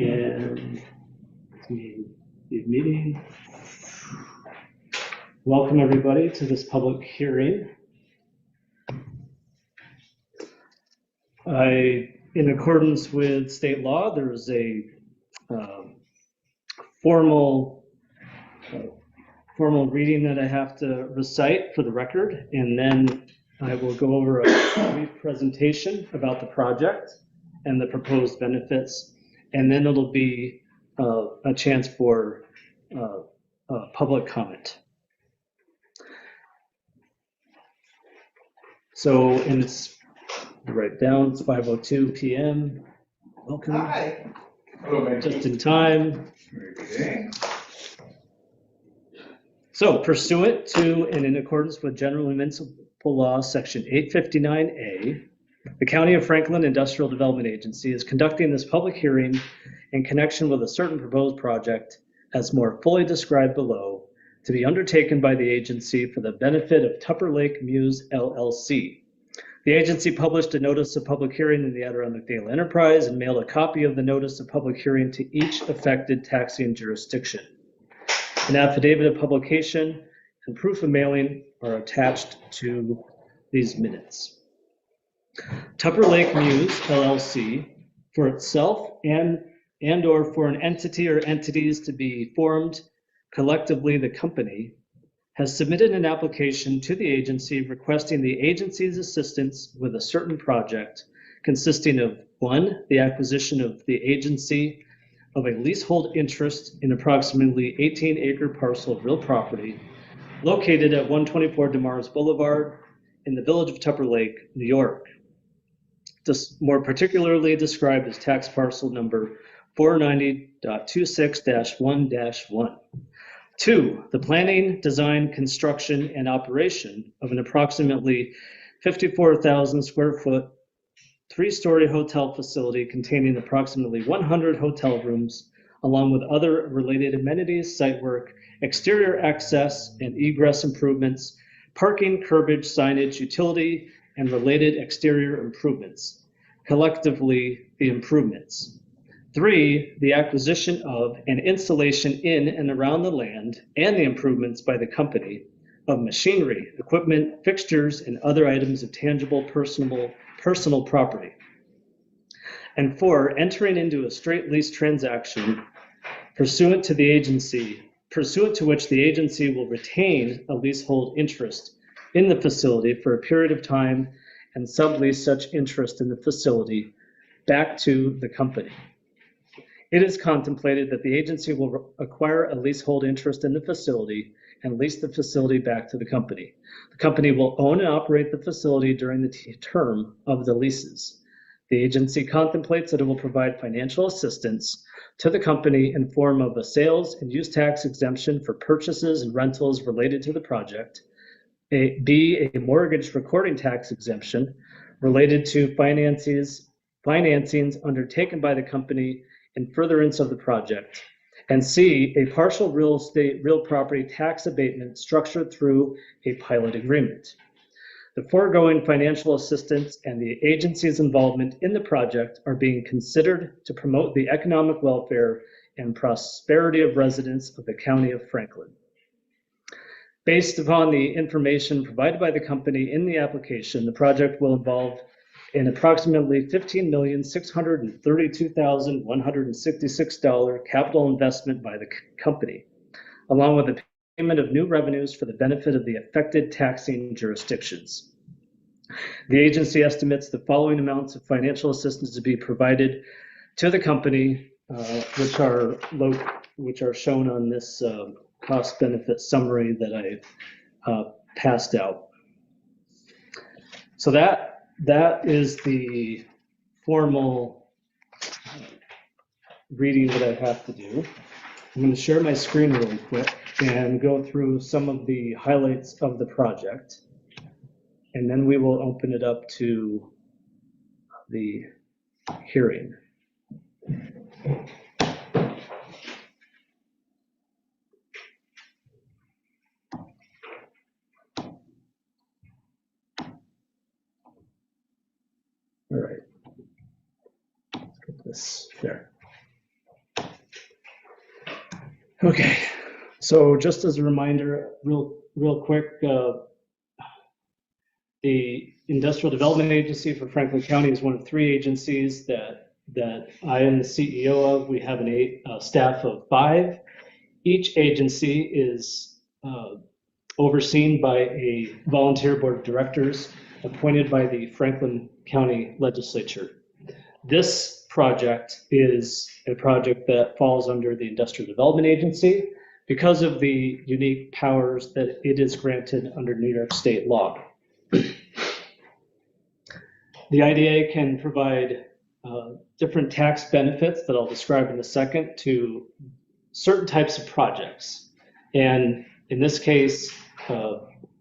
And the meeting. Welcome everybody to this public hearing. In accordance with state law, there is a formal reading that I have to recite for the record, and then I will go over a brief presentation about the project and the proposed benefits, and then it'll be a chance for public comment. So, and it's right down, it's 5:02 p.m. Welcome. Hi. Hello, just in time. Okay. So, pursuant to and in accordance with General Municipal Law, Section 859A, the County of Franklin Industrial Development Agency is conducting this public hearing in connection with a certain proposed project, as more fully described below, to be undertaken by the agency for the benefit of Tupper Lake MEWS LLC. The agency published a notice of public hearing in the Adirondack Daily Enterprise and mailed a copy of the notice of public hearing to each affected taxing jurisdiction. An affidavit of publication and proof of mailing are attached to these minutes. Tupper Lake MEWS LLC, for itself and or for an entity or entities to be formed, collectively the company, has submitted an application to the agency requesting the agency's assistance with a certain project consisting of 1, the acquisition of the agency of a leasehold interest in approximately 18-acre parcel of real property located at 124 Demars Boulevard in the village of Tupper Lake, New York. This more particularly described as tax parcel number 490.26-1-1. 2, the planning, design, construction, and operation of an approximately 54,000 square foot, 3-story hotel facility containing approximately 100 hotel rooms, along with other related amenities, site work, exterior access and egress improvements, parking, curbage, signage, utility, and related exterior improvements. Collectively, the improvements. 3, the acquisition of and installation in and around the land and the improvements by the company of machinery, equipment, fixtures, and other items of tangible personal property. And 4, entering into a straight lease transaction pursuant to which the agency will retain a leasehold interest in the facility for a period of time and sublease such interest in the facility back to the company. It is contemplated that the agency will acquire a leasehold interest in the facility and lease the facility back to the company. The company will own and operate the facility during the term of the leases. The agency contemplates that it will provide financial assistance to the company in form of a sales and use tax exemption for purchases and rentals related to the project, B, a mortgage recording tax exemption related to financings undertaken by the company in furtherance of the project, and C, a partial real property tax abatement structured through a pilot agreement. The foregoing financial assistance and the agency's involvement in the project are being considered to promote the economic welfare and prosperity of residents of the County of Franklin. Based upon the information provided by the company in the application, the project will involve an approximately $15,632,166 capital investment by the company, along with the payment of new revenues for the benefit of the affected taxing jurisdictions. The agency estimates the following amounts of financial assistance to be provided to the company, which are shown on this cost-benefit summary that I passed out. So that is the formal reading that I have to do. I'm going to share my screen really quick and go through some of the highlights of the project, and then we will open it up to the hearing. All right, let's get this there. Okay, so just as a reminder, real quick, the Industrial Development Agency for Franklin County is one of 3 agencies that I am the CEO of. We have a staff of 5. Each agency is overseen by a volunteer board of directors appointed by the Franklin County Legislature. This project is a project that falls under the Industrial Development Agency because of the unique powers that it is granted under New York State law. The IDA can provide different tax benefits that I'll describe in a second to certain types of projects. And in this case,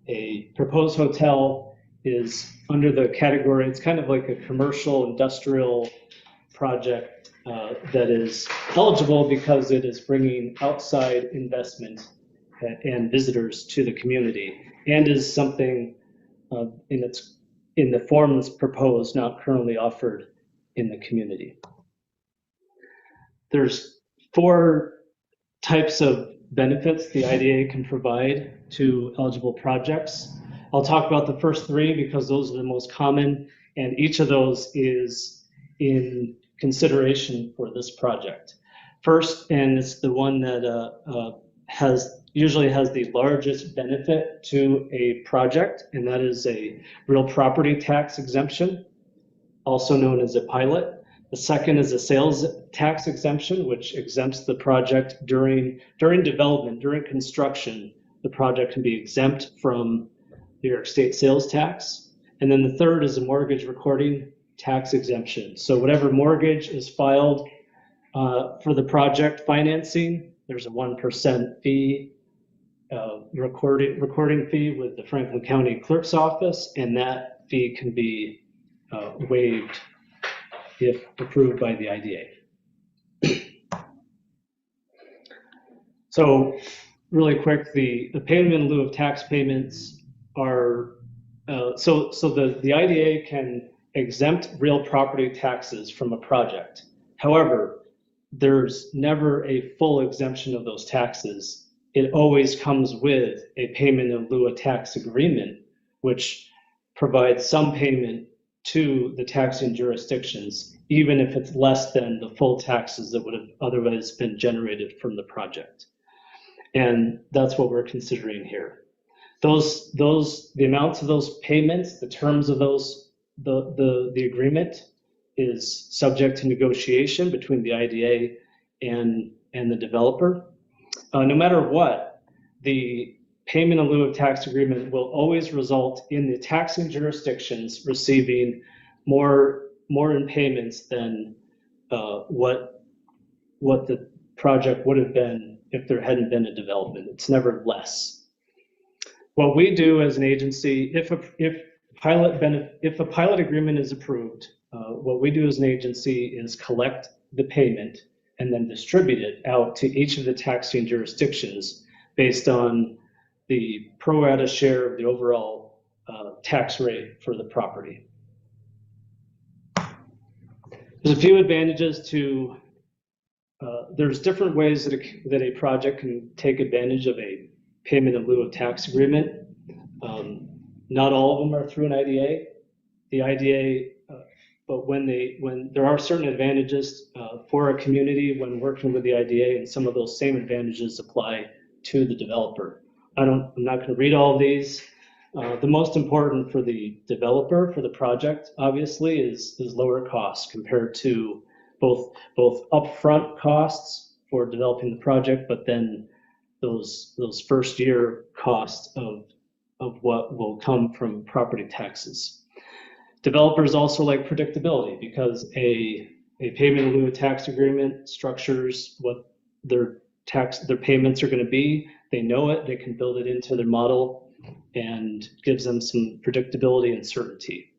a proposed hotel is under the category, it's kind of like a commercial industrial project that is eligible because it is bringing outside investment and visitors to the community, and is something in the form that's proposed, not currently offered in the community. There's 4 types of benefits the IDA can provide to eligible projects. I'll talk about the first 3 because those are the most common, and each of those is in consideration for this project. First, and it's the one that usually has the largest benefit to a project, and that is a real property tax exemption, also known as a pilot. The second is a sales tax exemption, which exempts the project during development, during construction. The project can be exempt from New York State sales tax. And then the third is a mortgage recording tax exemption. So whatever mortgage is filed for the project financing, there's a 1% fee, recording fee with the Franklin County Clerk's Office, and that fee can be waived if approved by the IDA. So really quick, the payment in lieu of tax payments are, so the IDA can exempt real property taxes from a project. However, there's never a full exemption of those taxes. It always comes with a payment in lieu of tax agreement, which provides some payment to the taxing jurisdictions, even if it's less than the full taxes that would have otherwise been generated from the project. And that's what we're considering here. The amounts of those payments, the terms of those, the agreement is subject to negotiation between the IDA and the developer. No matter what, the payment in lieu of tax agreement will always result in the taxing jurisdictions receiving more in payments than what the project would have been if there hadn't been a development. It's never less. What we do as an agency, if a pilot agreement is approved, what we do as an agency is collect the payment and then distribute it out to each of the taxing jurisdictions based on the pro rata share of the overall tax rate for the property. There's a few advantages to, there's different ways that a project can take advantage of a payment in lieu of tax agreement. Not all of them are through an IDA. The IDA, but when there are certain advantages for a community when working with the IDA, and some of those same advantages apply to the developer. I'm not going to read all of these. The most important for the developer for the project, obviously, is lower costs compared to both upfront costs for developing the project, but then those first year costs of what will come from property taxes. Developers also like predictability because a payment in lieu of tax agreement structures what their payments are going to be. They know it, they can build it into their model, and gives them some predictability and certainty.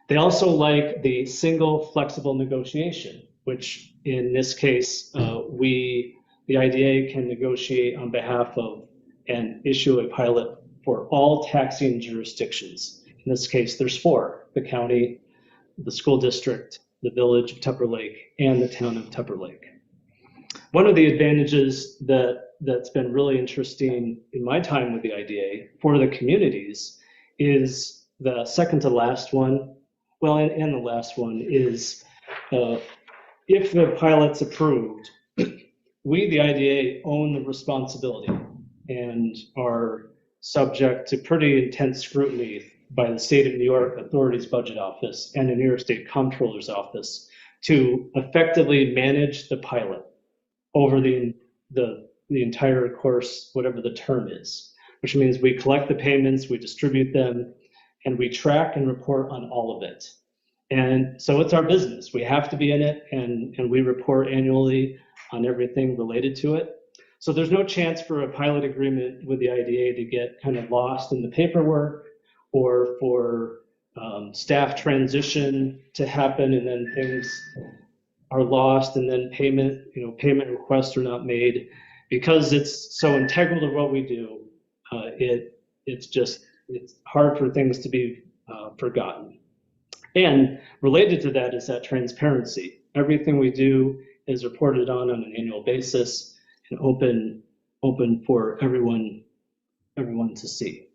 They also like the single flexible negotiation, which in this case, the IDA can negotiate on behalf of and issue a pilot for all taxing jurisdictions. In this case, there's 4: the county, the school district, the village of Tupper Lake, and the town of Tupper Lake. One of the advantages that that's been really interesting in my time with the IDA for the communities is the second to last one, well, and the last one is if the pilot's approved, we, the IDA, own the responsibility and are subject to pretty intense scrutiny by the state of New York Authorities Budget Office and the New York State Comptroller's Office to effectively manage the pilot over the entire course, whatever the term is, which means we collect the payments, we distribute them, and we track and report on all of it. And so it's our business. We have to be in it, and we report annually on everything related to it. So there's no chance for a pilot agreement with the IDA to get kind of lost in the paperwork or for staff transition to happen and then things are lost and then payment requests are not made. Because it's so integral to what we do, it's hard for things to be forgotten. And related to that is that transparency. Everything we do is reported on an annual basis and open for everyone to see.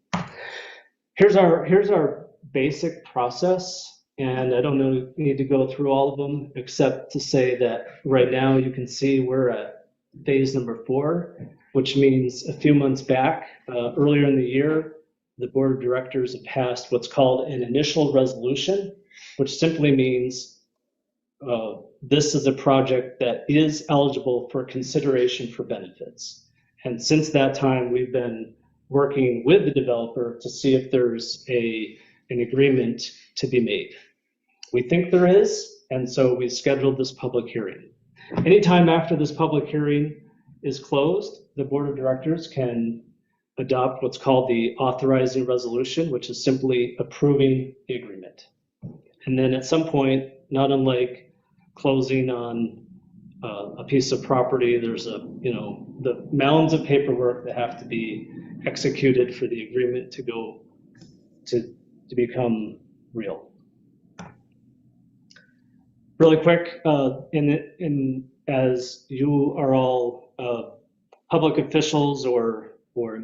Here's our basic process, and I don't need to go through all of them except to say that right now you can see we're at phase number 4, which means a few months back, earlier in the year, the board of directors have passed what's called an initial resolution, which simply means this is a project that is eligible for consideration for benefits. And since that time, we've been working with the developer to see if there's an agreement to be made. We think there is, and so we scheduled this public hearing. Anytime after this public hearing is closed, the board of directors can adopt what's called the authorizing resolution, which is simply approving the agreement. And then at some point, not unlike closing on a piece of property, there's the mounds of paperwork that have to be executed for the agreement to go to become real. Really quick, as you are all public officials or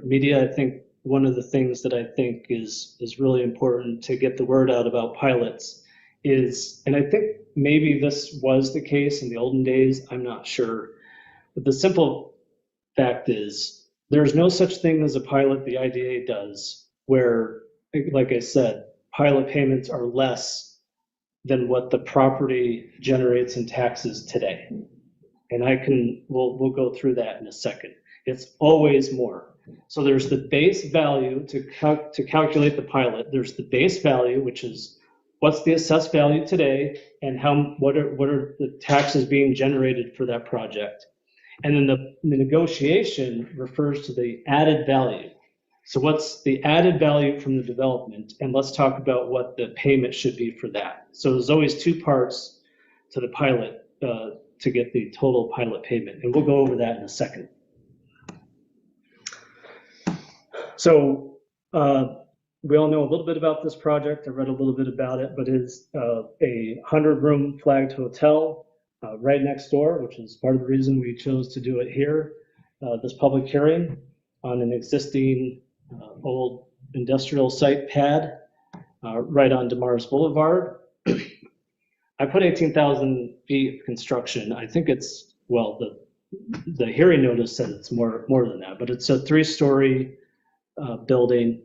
media, I think one of the things that I think is really important to get the word out about pilots is, and I think maybe this was the case in the olden days, I'm not sure, but the simple fact is there's no such thing as a pilot the IDA does where, like I said, pilot payments are less than what the property generates in taxes today. And we'll go through that in a second. It's always more. So there's the base value to calculate the pilot. There's the base value, which is what's the assessed value today and what are the taxes being generated for that project. And then the negotiation refers to the added value. So what's the added value from the development? And let's talk about what the payment should be for that. So there's always 2 parts to the pilot to get the total pilot payment. And we'll go over that in a second. So we all know a little bit about this project. I read a little bit about it, but it is a 100-room flagged hotel right next door, which is part of the reason we chose to do it here, this public hearing on an existing old industrial site pad right on DeMars Boulevard. I put 18,000 feet of construction. I think it's, well, the hearing notice said it's more than that, but it's a 3-story building,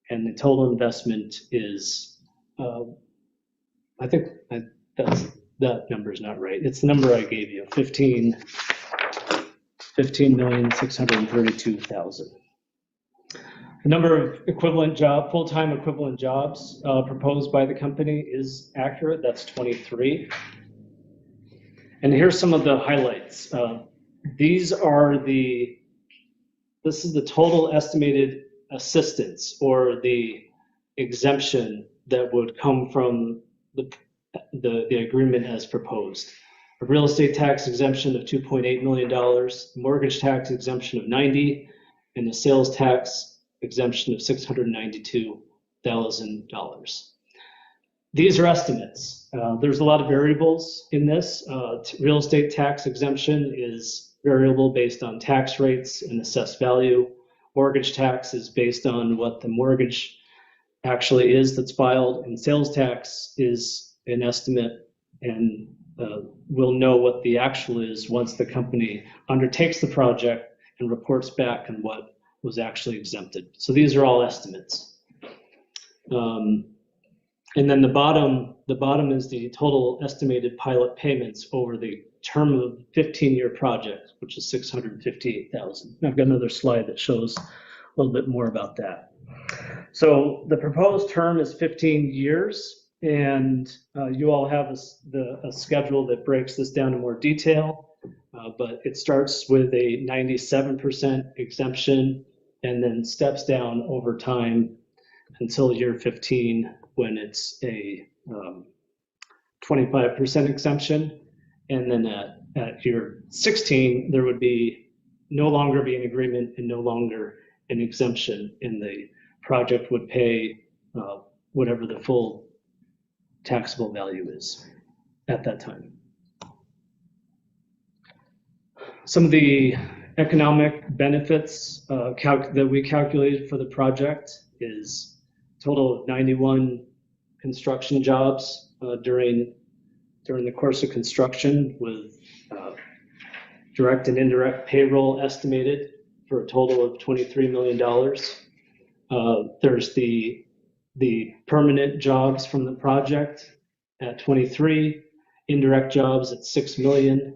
and the total investment is, I think that number's not right. It's the number I gave you, 15,632,000. The number of full-time equivalent jobs proposed by the company is accurate. That's 23. And here's some of the highlights. This is the total estimated assistance or the exemption that would come from the agreement as proposed. A real estate tax exemption of $2.8 million, mortgage tax exemption of $90, and the sales tax exemption of $692,000. These are estimates. There's a lot of variables in this. Real estate tax exemption is variable based on tax rates and assessed value. Mortgage tax is based on what the mortgage actually is that's filed, and sales tax is an estimate, and we'll know what the actual is once the company undertakes the project and reports back on what was actually exempted. So these are all estimates. And then the bottom is the total estimated pilot payments over the term of a 15-year project, which is $658,000. I've got another slide that shows a little bit more about that. So the proposed term is 15 years, and you all have a schedule that breaks this down in more detail, but it starts with a 97% exemption and then steps down over time until year 15, when it's a 25% exemption. And then at year 16, there would no longer be an agreement and no longer an exemption, and the project would pay whatever the full taxable value is at that time. Some of the economic benefits that we calculated for the project is a total of 91 construction jobs during the course of construction, with direct and indirect payroll estimated for a total of $23 million. There's the permanent jobs from the project at 23, indirect jobs at 6 million,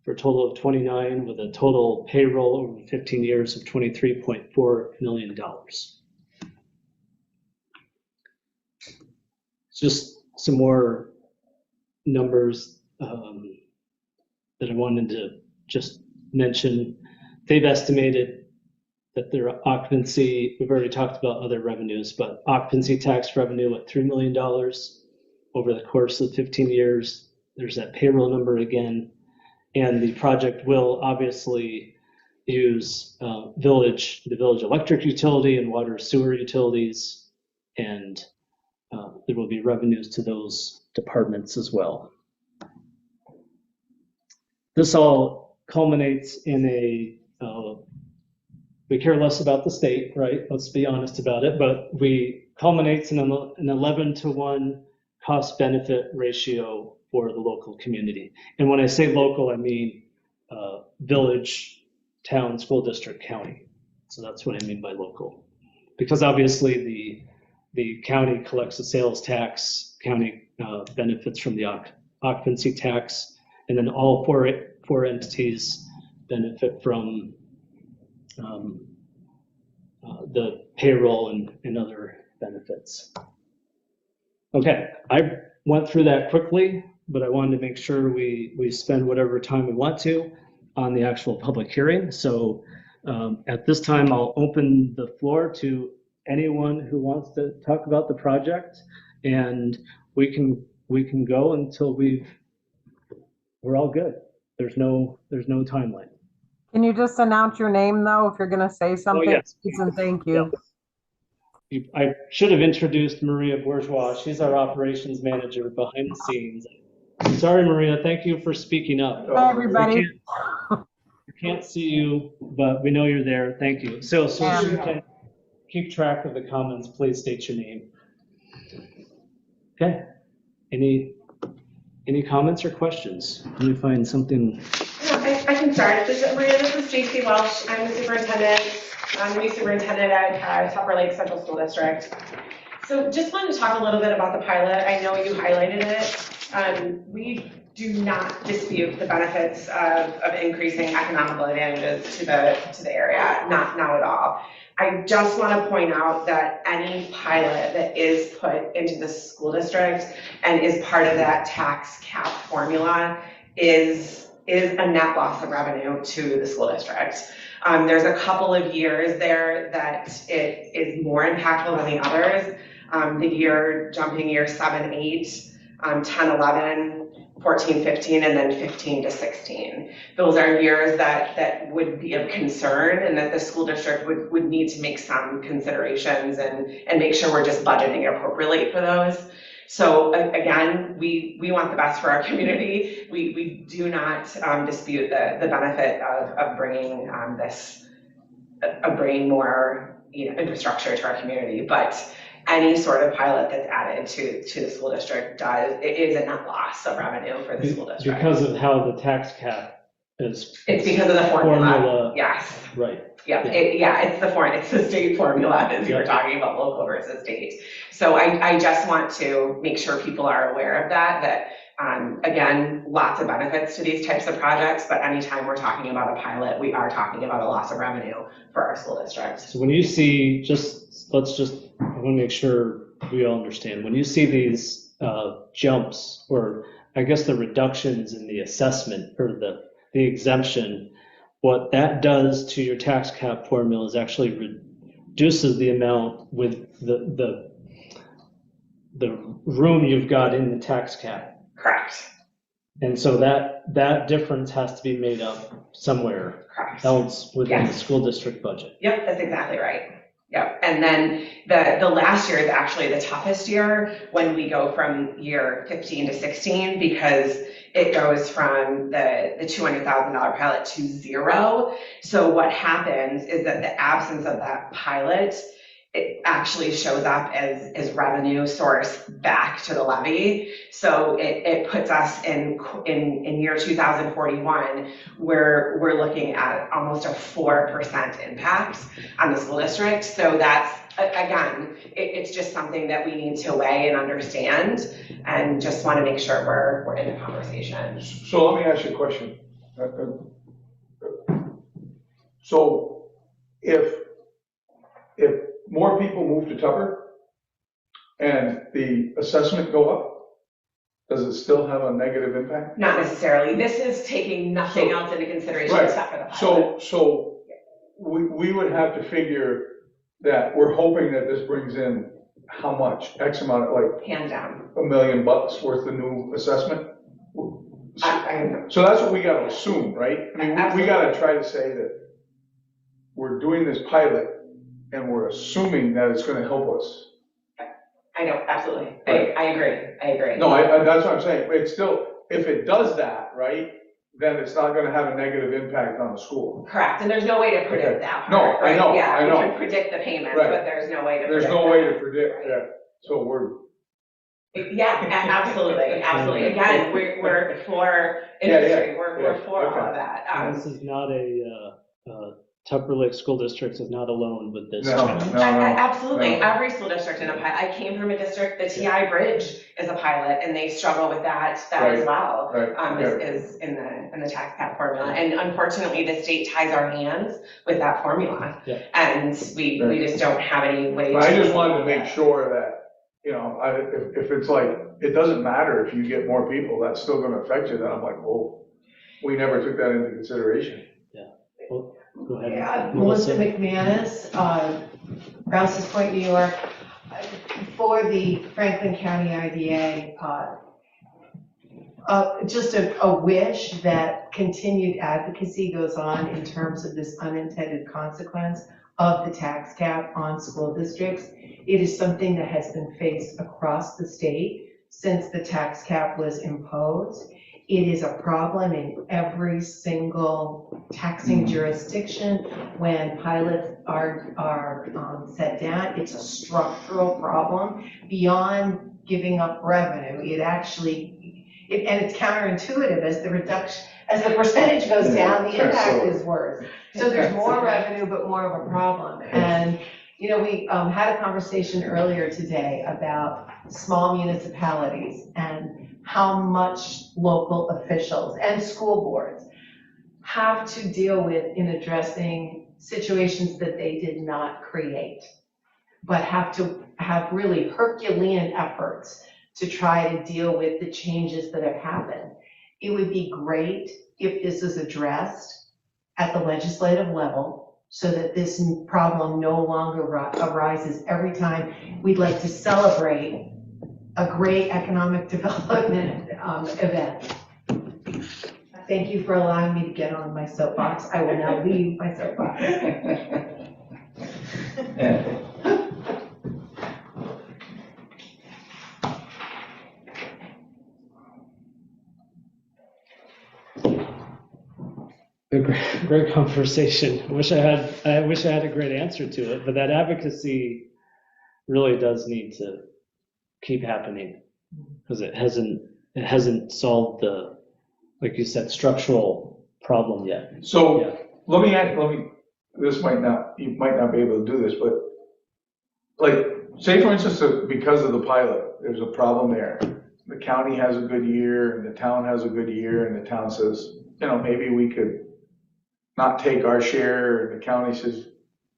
for a total of 29, with a total payroll over 15 years of $23.4 million. Just some more numbers that I wanted to just mention. They've estimated that their occupancy, we've already talked about other revenues, but occupancy tax revenue at $3 million over the course of 15 years. There's that payroll number again. And the project will obviously use the village electric utility and water sewer utilities, and there will be revenues to those departments as well. This all culminates in we care less about the state, right? Let's be honest about it, but we culminates in an 11-to-1 cost benefit ratio for the local community. And when I say local, I mean village, town, school district, county. So that's what I mean by local. Because obviously the county collects the sales tax, county benefits from the occupancy tax, and then all four entities benefit from the payroll and other benefits. Okay, I went through that quickly, but I wanted to make sure we spend whatever time we want to on the actual public hearing. So at this time, I'll open the floor to anyone who wants to talk about the project, and we can go until we're all good. There's no timeline. Can you just announce your name, though, if you're going to say something? Oh, yes. Please and thank you. Yeah. I should have introduced Maria Bourgeois. She's our operations manager behind the scenes. Sorry, Maria. Thank you for speaking up. Hi, everybody. We can't see you, but we know you're there. Thank you. So you can keep track of the comments. Please state your name. Okay. Any comments or questions? Let me find something. I can start. This is JC Welsh. I'm the superintendent. I'm the new superintendent at Tupper Lake Central School District. So just wanted to talk a little bit about the pilot. I know you highlighted it. We do not dispute the benefits of increasing economical advantages to the area, not at all. I just want to point out that any pilot that is put into the school district and is part of that tax cap formula is a net loss of revenue to the school district. There's a couple of years there that it is more impactful than the others. Jumping year 7, 8, 10, 11, 14, 15, and then 15 to 16. Those are years that would be of concern, and that the school district would need to make some considerations and make sure we're just budgeting appropriately for those. So again, we want the best for our community. We do not dispute the benefit of bringing bringing more infrastructure to our community, but any sort of pilot that's added to the school district it is a net loss of revenue for the school district. Because of how the tax cap is. It's because of the formula. Yes. Right. Yeah, it's the state formula, as you were talking about local versus state. So I just want to make sure people are aware of that again, lots of benefits to these types of projects, but anytime we're talking about a pilot, we are talking about a loss of revenue for our school district. So when you see, I want to make sure we all understand, when you see these jumps, or I guess the reductions in the assessment or the exemption, what that does to your tax cap formula is actually reduces the amount with the room you've got in the tax cap. Correct. And so that difference has to be made up somewhere else within the school district budget. Yep, that's exactly right. Yep. And then the last year is actually the toughest year when we go from year 15 to 16, because it goes from the $200,000 pilot to zero. So what happens is that the absence of that pilot, it actually shows up as revenue source back to the levy. So it puts us in year 2041, where we're looking at almost a 4% impact on the school district. So that's, again, it's just something that we need to weigh and understand, and just want to make sure we're in the conversation. So let me ask you a question. So if more people move to Tupper and the assessment go up, does it still have a negative impact? Not necessarily. This is taking nothing else into consideration except for the pilot. So we would have to figure that we're hoping that this brings in how much? X amount of, like, hands down, $1 million worth of new assessment? So that's what we got to assume, right? I mean, we got to try to say that we're doing this pilot and we're assuming that it's going to help us. I know, absolutely. Right. I agree. No, that's what I'm saying. It's still, if it does that, right, then it's not going to have a negative impact on the school. Correct, and there's no way to predict that part. No, right? I know. We can predict the payments, Right. but there's no way to There's predict no that. way to predict that. So Absolutely. Again, we're for industry. We're for all of that. This is not Tupper Lake School District is not alone with this. No. Absolutely. Every school district in a pilot. I came from a district, the TI Bridge is a pilot, and they struggle with that as well. Is in the tax cap formula. And unfortunately, the state ties our hands with that formula. Yeah. And we just don't have any way I just wanted to make sure that, if it's like, it doesn't matter if you get more people, that's still going to affect you. Then I'm like, oh, we never took that into consideration. Yeah. Well, go ahead. Yeah, Melissa McManus, Rouse's Point, New York. For the Franklin County IDA, just a wish that continued advocacy goes on in terms of this unintended consequence of the tax cap on school districts. It is something that has been faced across the state since the tax cap was imposed. It is a problem in every single taxing jurisdiction when pilots are set down. It's a structural problem beyond giving up revenue. And it's counterintuitive as the percentage goes down, the impact is worse. So there's more revenue, but more of a problem. And we had a conversation earlier today about small municipalities and how much local officials and school boards have to deal with in addressing situations that they did not create, but have to have really Herculean efforts to try to deal with the changes that have happened. It would be great if this is addressed at the legislative level so that this problem no longer arises every time we'd like to celebrate a great economic development event. Thank you for allowing me to get on my soapbox. I will now leave my soapbox. A great conversation. I wish I had a great answer to it, but that advocacy really does need to keep happening because it hasn't solved the, like you said, structural problem yet. So Yeah. you might not be able to do this, but like, say for instance, because of the pilot, there's a problem there. The county has a good year and the town has a good year and the town says, maybe we could not take our share, and the county says,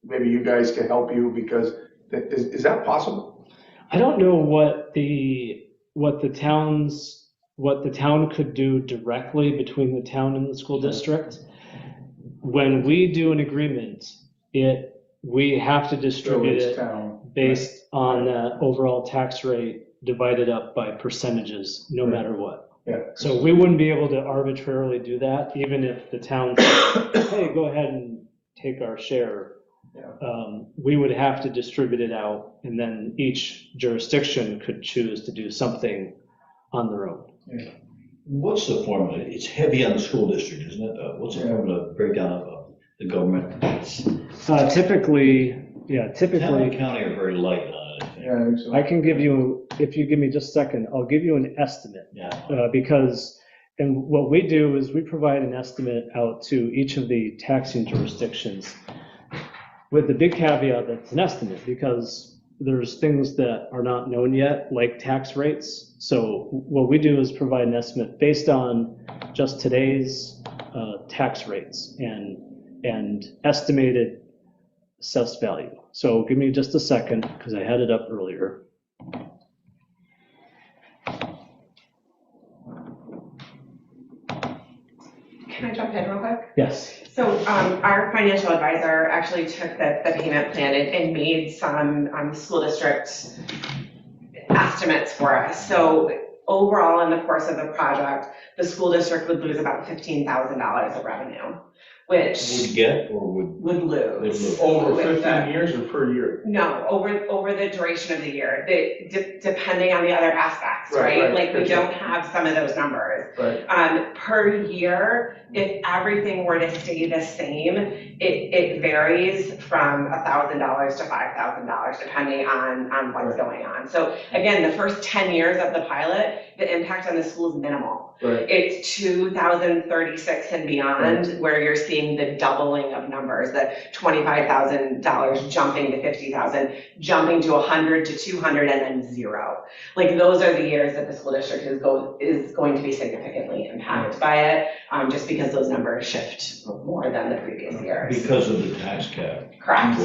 maybe you guys can help you because, is that possible? I don't know what the town could do directly between the town and the school district. When we do an agreement, we have to distribute it based on the overall tax rate divided up by percentages, no matter what. Yeah. So we wouldn't be able to arbitrarily do that, even if the town said, hey, go ahead and take our share. Yeah. We would have to distribute it out, and then each jurisdiction could choose to do something on their own. Yeah. What's the formula? It's heavy on the school district, isn't it? What's the formula breakdown of the government? Typically. Town and county are very light on it. Yeah, I think so. I can give you, if you give me just a second, I'll give you an estimate. Yeah. Because, and what we do is we provide an estimate out to each of the taxing jurisdictions with the big caveat that it's an estimate because there's things that are not known yet, like tax rates. So what we do is provide an estimate based on just today's tax rates and estimated assessed value. So give me just a second because I had it up earlier. Can I jump in real quick? Yes. So our financial advisor actually took the payment plan and made some school district estimates for us. So overall, in the course of the project, the school district would lose about $15,000 of revenue, which Would get or would lose. Over with 15 years or per year? No, over the duration of the year, depending on the other aspects, Right, right? Like we gotcha. don't have some of those numbers. Right. Per year, if everything were to stay the same, it varies from $1,000 to $5,000 depending on what's going on. So again, the first 10 years of the pilot, the impact on the school is minimal. Right. It's 2036 and beyond where you're seeing the doubling of numbers, the $25,000 jumping to 50,000, jumping to 100 to 200 and then zero. Like those are the years that the school district is going to be significantly impacted by it, just because those numbers shift more than the previous years. because of the tax cap. Correct.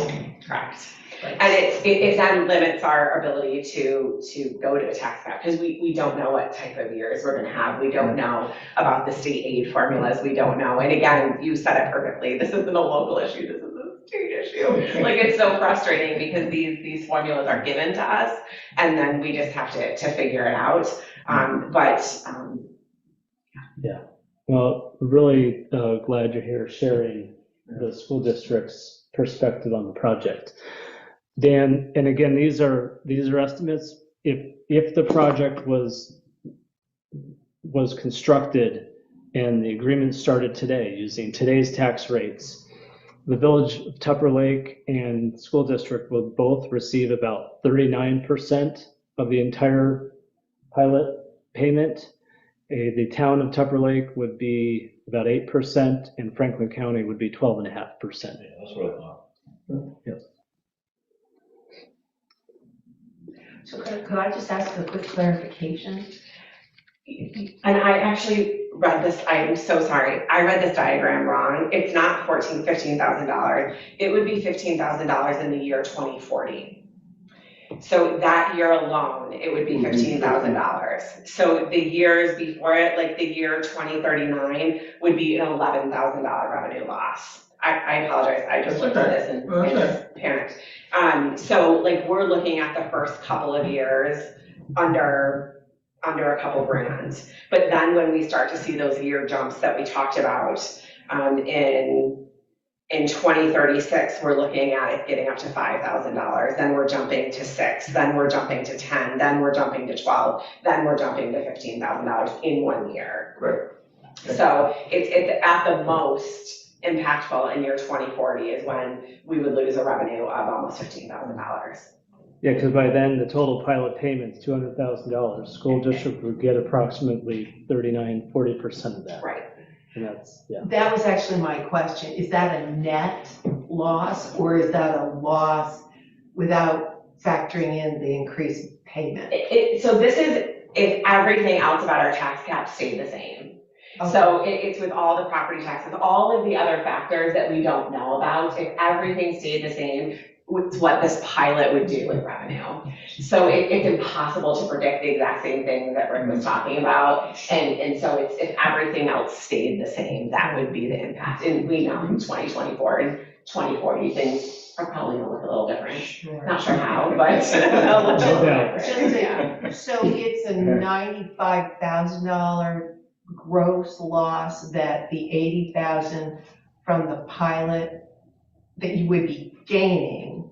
And it then limits our ability to go to a tax cap because we don't know what type of years we're gonna have. We don't know about the state aid formulas. We don't know. And again, you said it perfectly. This isn't a local issue. This is a state issue. Like it's so frustrating because these formulas are given to us and then we just have to figure it out. Yeah. Well, really glad you're here sharing the school district's perspective on the project. Dan, and again, these are estimates. If the project was constructed and the agreement started today using today's tax rates, the village of Tupper Lake and school district will both receive about 39% of the entire pilot payment. The town of Tupper Lake would be about 8% and Franklin County would be 12.5%. Yeah, that's what I thought. Yes. So could I just ask a quick clarification? And I actually read this, I'm so sorry, I read this diagram wrong. It's not $15,000. It would be $15,000 in the year 2040. So that year alone, it would be $15,000. So the years before it, like the year 2039, would be an $11,000 revenue loss. I apologize, I just looked at this and panicked. So like we're looking at the first couple of years under a couple grand. But then when we start to see those year jumps that we talked about in 2036, we're looking at it getting up to $5,000. Then we're jumping to 6, then we're jumping to 10, then we're jumping to 12, then we're jumping to $15,000 in 1 year. Right. So it's at the most impactful in year 2040 is when we would lose a revenue of almost $15,000. Yeah, because by then the total pilot payment's $200,000. School district would get approximately 40% of that. Right. And that's, yeah. That was actually my question. Is that a net loss or is that a loss without factoring in the increased payment? So this is if everything else about our tax cap stayed the same. Okay. So it's with all the property taxes, all of the other factors that we don't know about. If everything stayed the same, it's what this pilot would do with revenue. So it's impossible to predict the exact same thing that Rick was talking about. And so it's if everything else stayed the same, that would be the impact. And we know in 2024 and 2040, things are probably gonna look a little different. Sure. Not sure how, but they'll look a little different. Just Yeah. So it's a $95,000 gross loss that the 80,000 from the pilot that you would be gaining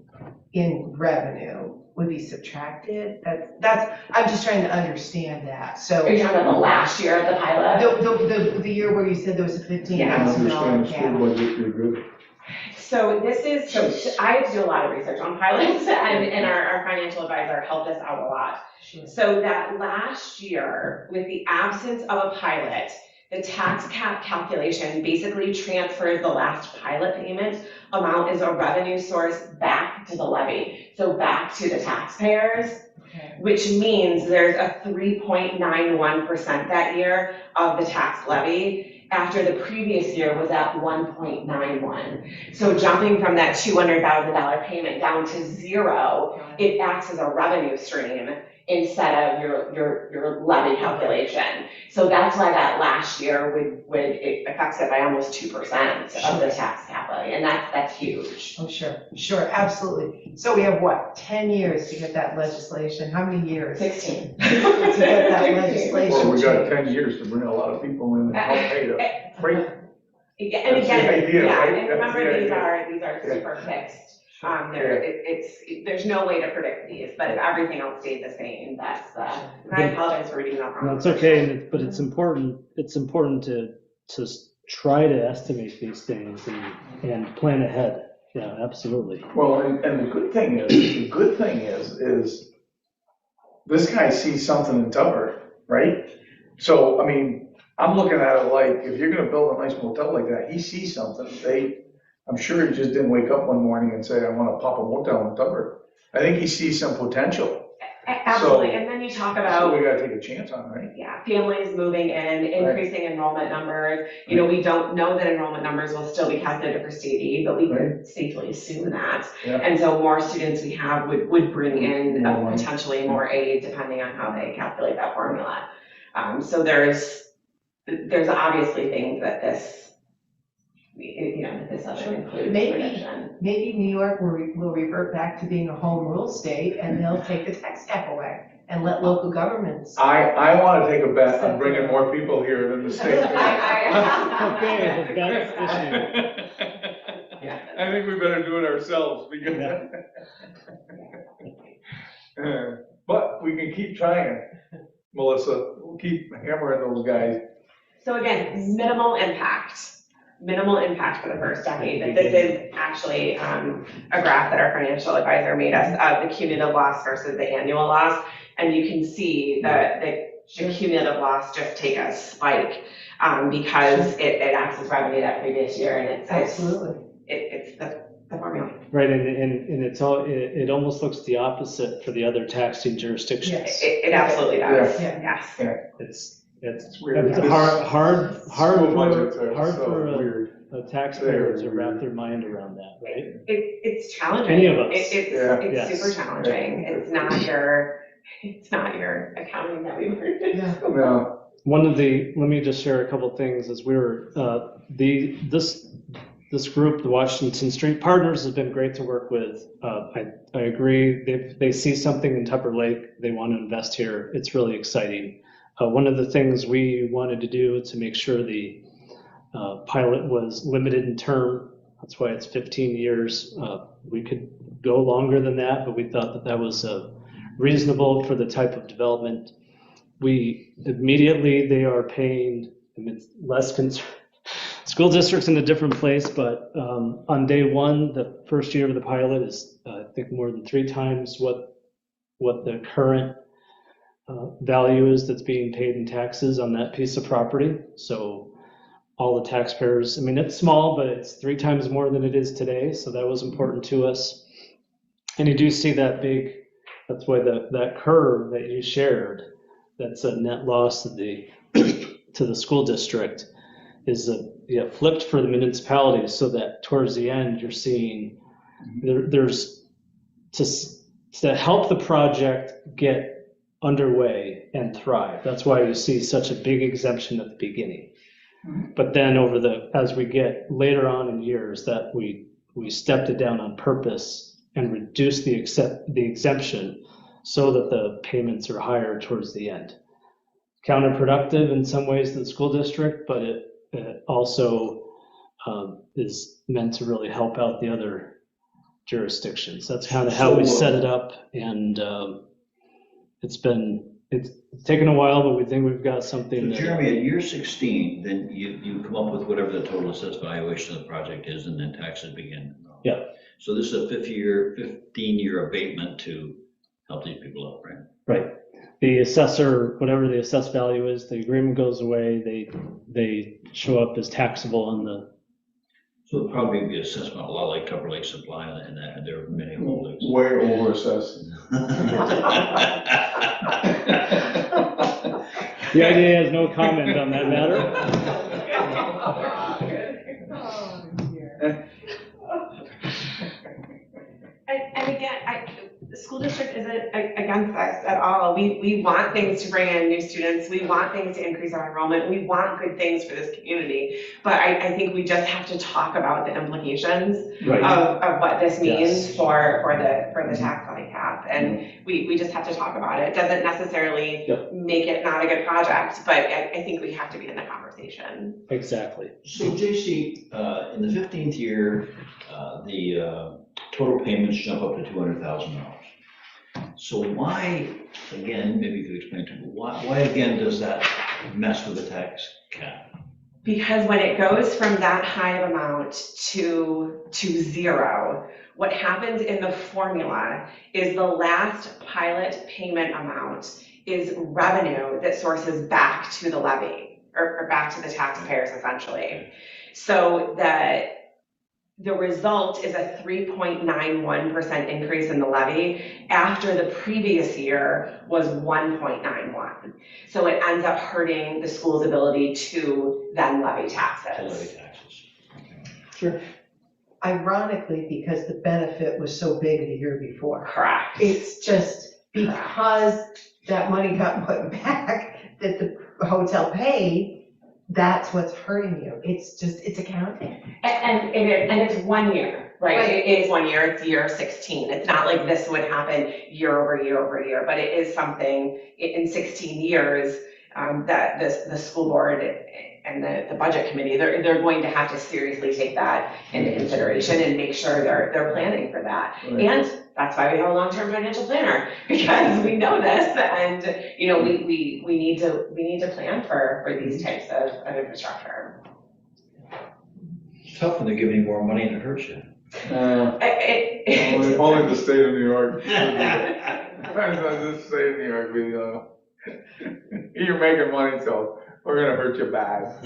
in revenue would be subtracted? I'm just trying to understand that, so. Are you talking about the last year of the pilot? The year where you said there was a I $15,000 understand the school cap. budget, you're good. So this is, so I have to do a lot of research on pilots and our financial advisor helped us out a lot. Sure. So that last year, with the absence of a pilot, the tax cap calculation basically transfers the last pilot payment amount as a revenue source back to the levy. So back to the taxpayers, Okay. which means there's a 3.91% that year of the tax levy after the previous year was at 1.91. So jumping from that $200,000 payment down to zero, it acts as a revenue stream instead of your levy calculation. So that's why that last year it affects it by almost 2% of the tax cap levy, and that's huge. Oh, sure, absolutely. So we have what, 10 years to get that legislation? How many years? 16. To get that legislation Well, we got changed? 10 years to bring a lot of people in and help pay the freight. Yeah, and That's the again, idea, yeah, right? and That's remember the these idea. are super fixed. There's no way to predict these, but if everything else stayed the same, that's and I apologize for reading that wrong. No, it's okay, but it's important to try to estimate these things and plan ahead. Yeah, absolutely. Well, and the good thing is this guy sees something in Tupper, right? So, I mean, I'm looking at it like, if you're gonna build a nice motel like that, he sees something, I'm sure he just didn't wake up one morning and say, I wanna pop a motel in Tupper. I think he sees some potential, Absolutely, and then you talk so about, we gotta take a chance on it, right? yeah, families moving in, increasing enrollment numbers. You know, we don't know that enrollment numbers will still be calculated for state aid, but we could safely assume that. Yeah. And so more students we have would bring in More money. potentially more aid depending on how they calculate that formula. So there's obviously things that this doesn't include prediction. Maybe New York will revert back to being a home rule state and they'll take the tax cap away and let local governments. I wanna take a bet on bringing more people here than the state. Okay, the bet's I think we better do it ourselves because. But we can keep trying, Melissa, we'll keep hammering those guys. So again, minimal impact for the first decade, but this is actually a graph that our financial advisor made us of the cumulative loss versus the annual loss. And you can see the cumulative loss just take a spike because it acts as revenue that previous year, and it's the formula. Right, and it almost looks the opposite for the other taxing jurisdictions. Yes. It absolutely does, Yeah. yes. It's weird. hard School budgets are for so weird. a taxpayer to wrap their mind around that, right? It's challenging. Any of us. It's Yes. super challenging. It's not your accounting that we learned in Yeah. school. No, let me just share a couple things as we were, this group, the Washington Street Partners, has been great to work with. I agree, they see something in Tupper Lake, they want to invest here, it's really exciting. One of the things we wanted to do to make sure the pilot was limited in term, that's why it's 15 years. We could go longer than that, but we thought that was reasonable for the type of development. They are paying I mean, it's less school district's in a different place, but on day one, the first year of the pilot is, I think, more than 3 times what the current value is that's being paid in taxes on that piece of property. So all the taxpayers, I mean, it's small, but it's 3 times more than it is today. So that was important to us. And you do see that big, that's why that curve that you shared, that's a net loss to the school district, is flipped for the municipalities, so that towards the end you're seeing there's to help the project get underway and thrive. That's why you see such a big exemption at the beginning. But then as we get later on in years, that we stepped it down on purpose and reduced the exemption so that the payments are higher towards the end. Counterproductive in some ways to the school district, but it also is meant to really help out the other jurisdictions. That's kind of how we set it up, and it's taken a while, but we think we've got something. So Jeremy, at year 16, then you come up with whatever the total assessed valuation of the project is, and then taxes begin. Yeah. So this is a 15-year abatement to help these people out, right? Right. The assessor, whatever the assessed value is, the agreement goes away. They show up as taxable on the. So it'll probably be assessment a lot like Tupper Lake Supply, and that there are many holdings. Way over assessed. The IDA has no comment on that matter. And again, the school district isn't against this at all. We want things to bring in new students. We want things to increase our enrollment. We want good things for this community. But I think we just have to talk about the implications of what this means for the tax levy cap. And we just have to talk about it. It doesn't necessarily make it not a good project, but I think we have to be in the conversation. Exactly. So JC, in the 15th year, the total payments jump up to $200,000. So why, again, maybe you could explain to me, why again does that mess with the tax cap? Because when it goes from that high of amount to 0, what happens in the formula is the last pilot payment amount is revenue that sources back to the levy, or back to the taxpayers essentially. So the result is a 3.91% increase in the levy after the previous year was 1.91. So it ends up hurting the school's ability to then levy taxes. Sure. Ironically, because the benefit was so big the year before. Correct. It's just because that money got put back that the hotel paid, that's what's hurting you. It's accounting. And it's 1 year, right? It is 1 year, it's year 16. It's not like this would happen year over year over year, but it is something in 16 years that the school board and the budget committee, they're going to have to seriously take that into consideration and make sure they're planning for that. Right. And that's why we have a long-term financial planner, because we know this, and we need to plan for these types of infrastructure. It's tough when they're giving you more money and it hurts you. Only the state of New York. Depends on the state of New York. You're making money, so we're gonna hurt you bad.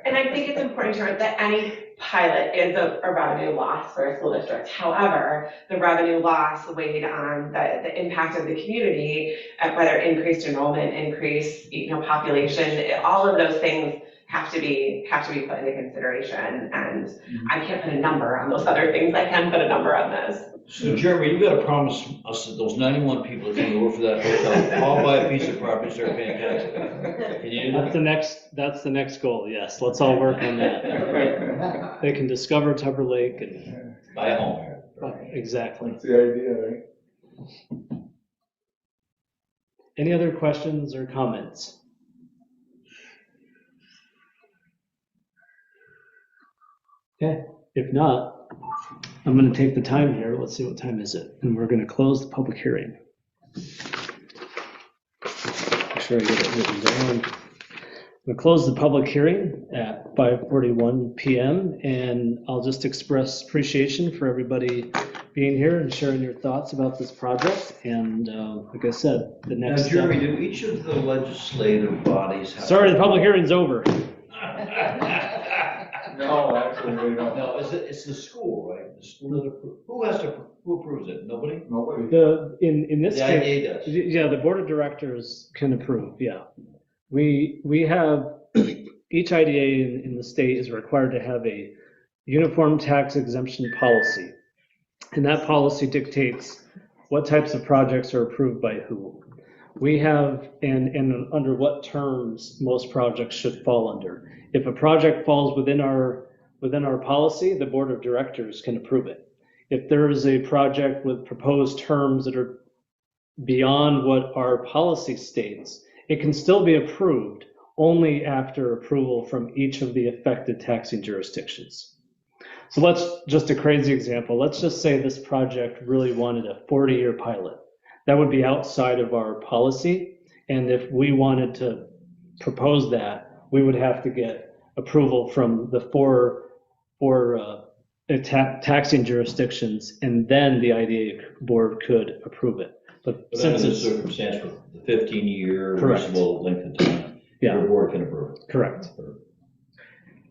And I think it's important to note that any pilot is a revenue loss for a school district. However, the revenue loss weighed on the impact of the community, whether increased enrollment, increased population, all of those things have to be put into consideration. And I can't put a number on those other things. I can put a number on this. So Jeremy, you gotta promise us that those 91 people that come to work for that hotel all buy a piece of property and start paying taxes. Can you do that? That's the next goal, yes. Let's all work on that. They can discover Tupper Lake and buy a home here. Exactly. That's the idea, right? Any other questions or comments? Okay, if not, I'm going to take the time here. Let's see, what time is it? And we're going to close the public hearing. Make sure I get it written down. we'll close the public hearing at 5:41 PM, and I'll just express appreciation for everybody being here and sharing your thoughts about this project. And like I said, the Now, next Jeremy, step. do each of the legislative bodies have? Sorry, the public hearing's over. No, actually, we don't. No, it's the school, right? The school that who approves it? Nobody? Nobody. In this The case, IDA does. yeah, the board of directors can approve, yeah. We have, each IDA in the state is required to have a uniform tax exemption policy. And that policy dictates what types of projects are approved by who. We have, and under what terms most projects should fall under. If a project falls within our policy, the board of directors can approve it. If there is a project with proposed terms that are beyond what our policy states, it can still be approved only after approval from each of the affected taxing jurisdictions. So let's, just a crazy example, let's just say this project really wanted a 40-year pilot. That would be outside of our policy, and if we wanted to propose that, we would have to get approval from the four taxing jurisdictions, and then the IDA board could approve it. But But since under the it's circumstance with the 15-year Correct. reasonable length of time, Yeah. your board can approve it. correct,